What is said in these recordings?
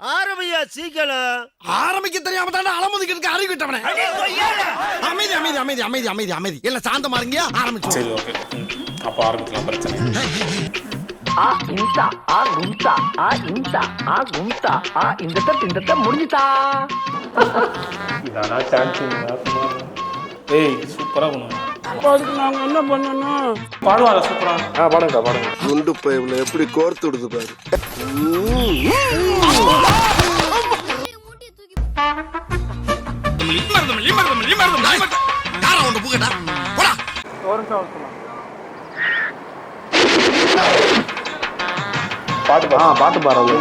ஆரம்பியா சீக்கிரம். ஆரம்பிக்க தெரியாம தானே அலமுதிக்கிறதுக்கு அறிவு விட்டவனே. அமைதி அமைதி அமைதி அமைதி அமைதி அமைதி. எல்லாம் சாந்தமா இருங்க. ஆரம்பிச்சு. சரி ஓகே. அப்ப ஆரம்பிக்கலாம். பிரச்சனை ஆ இன்சா ஆ கும்சா ஆ இன்சா ஆ கும்சா ஆ இந்த முடிஞ்சுதா. இதானா சான்சிங். ஏய் சூப்பரா பண்ணுவாங்க. அதுக்கு நாங்க என்ன பண்ணணும்? பாடுவாங்க சூப்பரா. பாடுங்க பாடுங்க. குண்டு பைப்ல எப்படி கோர்த்து விடுது பாரு. பாட்டு பாடுறது.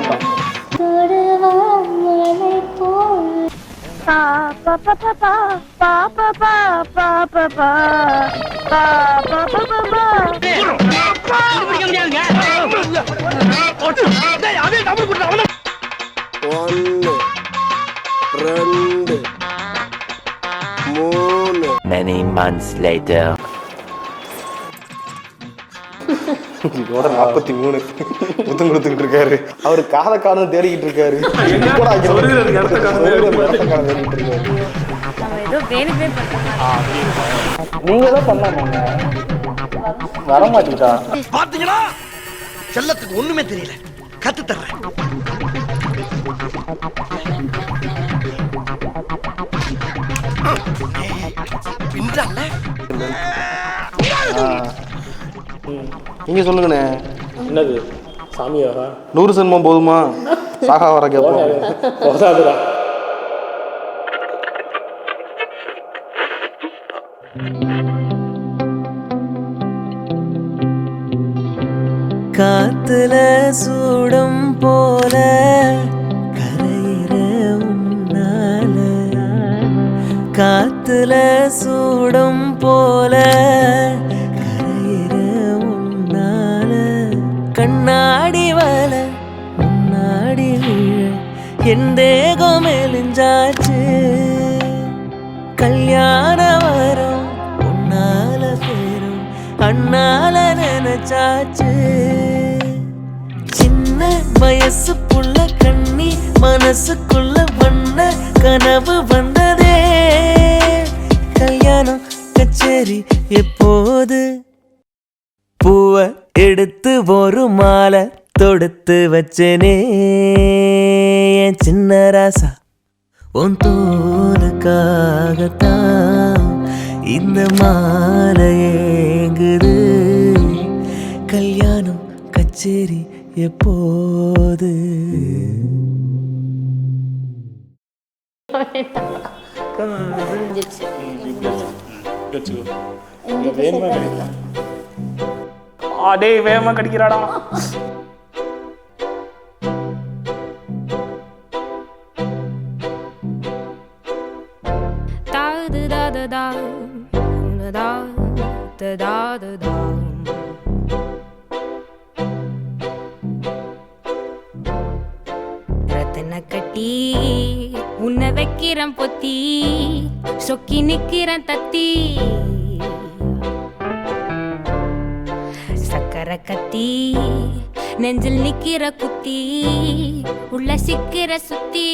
ஒன்னு ரெண்டு மூணு. Many months later. இதோட 43 முத்தம் கொடுத்துக்கிட்டு இருக்காரு. அவரு காலம் தேடிக்கிட்டு இருக்காரு. நீங்க தான் பண்ணாம வர மாட்டீங்களா? பாத்தீங்களா? செல்லத்துக்கு ஒண்ணுமே தெரியல. கத்து தர்றேன். பின்றால நீங்க சொல்லுங்கண்ணே. என்னது சாமியா? 100 சென்மம் போதுமா? சாகா வர கேட்போம். போதாதுடா. காத்துல சூடம் போல கரையிற உன்னால, காத்துல சூடம் போல கரையிற உன்னால, கண்ணாடி வல முன்னாடி விழ என் தேகம் மெலிஞ்சாச்சு, கல்யாண வரம் உன்னால பேரும் அண்ணால நினைச்சாச்சு, சின்ன வயசு புள்ள கண்ணி மனசுக்குள்ள வண்ண கனவு வந்ததே, கல்யாணம் கச்சேரி எப்போது, பூவ எடுத்து ஒரு மாலை தொடுத்து வச்சனே என் சின்ன ராசா, உன் தோலுக்காகத்தான் இந்த மாலை ஏங்குது, கல்யாணம் கச்சேரி எப்போது. டேய் வேகமா கடிக்கிறாடா. ரத்தன கட்டி உன்னை வைக்கிறேன் பொத்தி, சொக்கி நிக்கிறேன் தத்தி, சக்கரை கத்தி நெஞ்சில் நிக்கிற குத்தி, உள்ள சிக்கிற சுத்தி,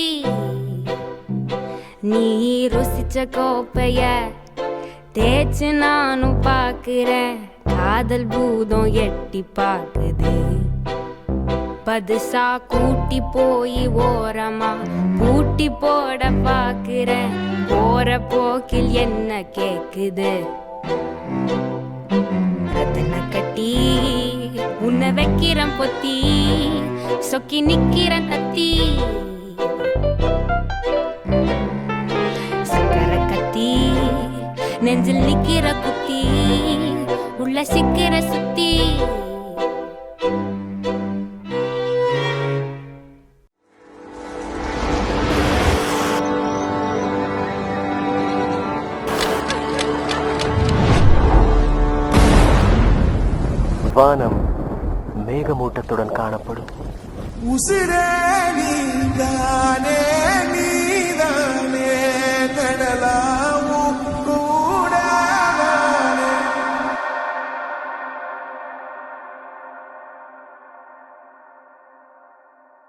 நீ ருசிச்ச கோப்பைய தேய்ச்சு நானும் பாக்குறேன், காதல் பூதம் எட்டி பாக்குது, பதுசா கூட்டி போய் ஓரமா பூட்டி போட பாக்குறேன், போற போக்கில் என்ன கேக்குது, ரத்தன கட்டி உன்னை வைக்கிறேன் பொத்தி, சொக்கி நிக்கிறேன் தத்தி, சக்கரை கத்தி நெஞ்சில் நிக்கிற குத்தி, உள்ள சிக்கிற சுத்தி. வானம் மேகமூட்டத்துடன் காணப்படும். உசிரே நீதானே நீதானே கடலா